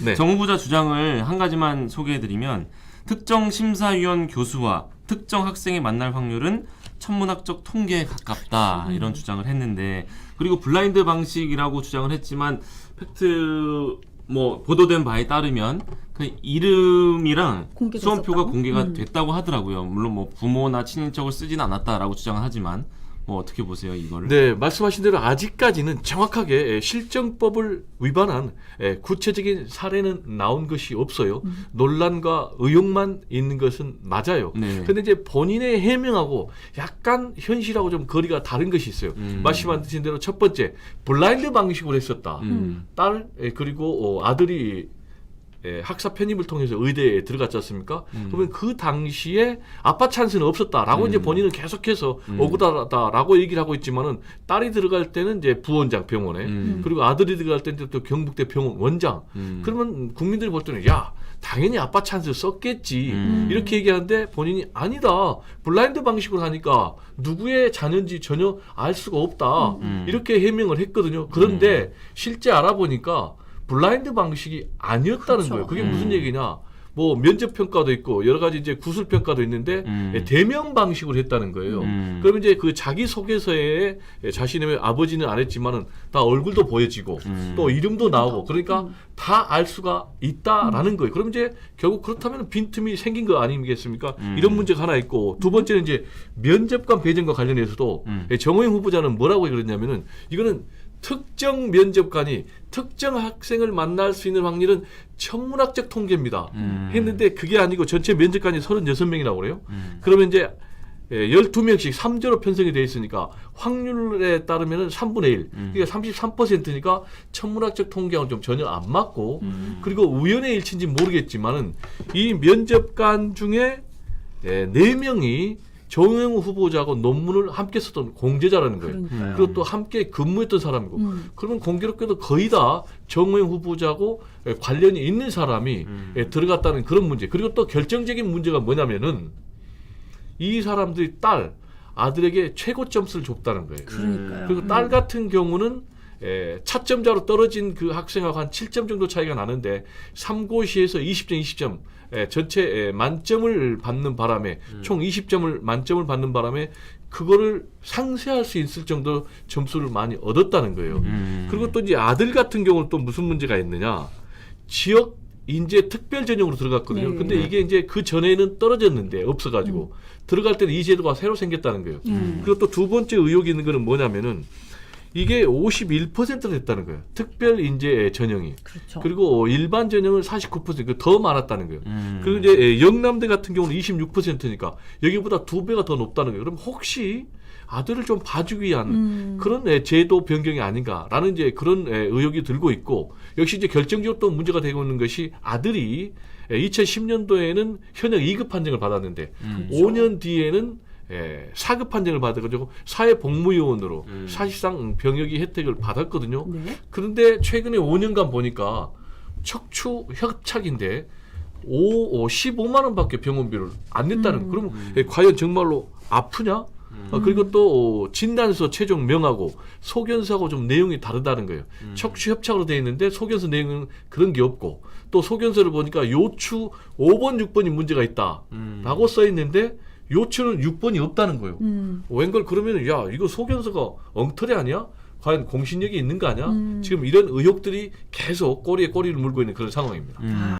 네. 정 후보자 주장을 한 가지만 소개해드리면 특정 심사위원 교수와 특정 학생이 만날 확률은 천문학적 통계에 가깝다 이런 주장을 했는데 그리고 블라인드 방식이라고 주장을 했지만 팩트 뭐 보도된 바에 따르면 그 이름이랑 수험표가 공개가 됐다고 하더라고요. 물론 뭐 부모나 친인척을 쓰진 않았다라고 주장을 하지만 뭐 어떻게 보세요 이거를? 네, 말씀하신 대로 아직까지는 정확하게 실정법을 위반한 구체적인 사례는 나온 것이 없어요. 논란과 의혹만 있는 것은 맞아요. 그런데 네. 이제 본인의 해명하고 약간 현실하고 좀 거리가 다른 것이 있어요. 말씀하신 대로 첫 번째 블라인드 방식으로 했었다. 딸 그리고 아들이 학사 편입을 통해서 의대에 들어갔지 않습니까? 그러면 그 당시에 아빠 찬스는 없었다라고 이제 본인은 계속해서 억울하다라고 얘기를 하고 있지만은 딸이 들어갈 때는 이제 부원장 병원에 그리고 아들이 들어갈 때는 또 경북대 병원 원장. 그러면 국민들이 볼 때는 야 당연히 아빠 찬스 썼겠지 이렇게 얘기하는데 본인이 아니다 블라인드 방식으로 하니까 누구의 자녀인지 전혀 알 수가 없다 이렇게 해명을 했거든요. 그런데 실제 알아보니까 블라인드 방식이 아니었다는 그렇죠. 거예요. 그게 무슨 얘기냐? 뭐 면접 평가도 있고 여러 가지 이제 구술 평가도 있는데 대면 방식으로 했다는 거예요. 그러면 이제 그 자기 소개서에 자신의 아버지는 안 했지만은 다 얼굴도 보여지고 또 이름도 나오고 그러니까 다 알 수가 있다라는 거예요. 그럼 이제 결국 그렇다면 빈틈이 생긴 거 아니겠습니까? 이런 문제가 하나 있고 두 번째는 이제 면접관 배정과 관련해서도 정호영 후보자는 뭐라고 그랬냐면은 이거는 특정 면접관이 특정 학생을 만날 수 있는 확률은 천문학적 통계입니다. 했는데 그게 아니고 전체 면접관이 36명이라고 그래요. 그러면 이제 12명씩 3조로 편성이 되어 있으니까 확률에 따르면 3분의 1. 그러니까 33%니까 천문학적 통계하고는 좀 전혀 안 맞고 그리고 우연의 일치인지 모르겠지만은 이 면접관 중에 4명이 정호영 후보자하고 논문을 함께 썼던 공제자라는 거예요. 그리고 또 함께 근무했던 사람이고 그러면 공교롭게도 거의 다 정호영 후보자하고 관련이 있는 사람이 들어갔다는 그런 문제. 그리고 또 결정적인 문제가 뭐냐면은 이 사람들이 아들에게 최고 점수를 줬다는 거예요. 그러니까요. 그리고 딸 같은 경우는 차점자로 떨어진 그 학생하고 한 7점 정도 차이가 나는데 3고시에서 20점, 20점 전체 만점을 받는 바람에 총 20점을 만점을 받는 바람에 그거를 상쇄할 수 있을 정도 점수를 많이 얻었다는 거예요. 그리고 또 이제 아들 같은 경우는 또 무슨 문제가 있느냐? 지역 인재 특별 전형으로 들어갔거든요. 근데 이게 이제 그 전에는 떨어졌는데 없어가지고 들어갈 때는 이 제도가 새로 생겼다는 거예요. 그리고 또 두 번째 의혹이 있는 거는 뭐냐면은 이게 51%가 됐다는 거예요. 특별 인재 전형이. 그렇죠. 그리고 일반 전형은 49%, 더 많았다는 거예요. 그리고 이제 영남대 같은 경우는 26%니까 여기보다 2배가 더 높다는 거예요. 그럼 혹시 아들을 좀 봐주기 위한 그런 제도 변경이 아닌가라는 이제 그런 의혹이 들고 있고 역시 이제 결정적으로 또 문제가 되고 있는 것이 아들이 2010년도에는 현역 2급 판정을 받았는데 5년 뒤에는 4급 판정을 받아가지고 사회복무요원으로 사실상 병역이 혜택을 받았거든요. 그런데 최근에 5년간 보니까 척추 협착인데 15만 원밖에 병원비를 안 냈다는 거예요. 그럼 과연 정말로 아프냐? 그리고 또 진단서 최종 명하고 소견서하고 좀 내용이 다르다는 거예요. 척추 협착으로 되어 있는데 소견서 내용은 그런 게 없고 또 소견서를 보니까 요추 5번, 6번이 문제가 있다라고 써 있는데 요추는 6번이 없다는 거예요. 웬걸 그러면 야 이거 소견서가 엉터리 아니야? 과연 공신력이 있는 거 아니야? 지금 이런 의혹들이 계속 꼬리에 꼬리를 물고 있는 그런 상황입니다.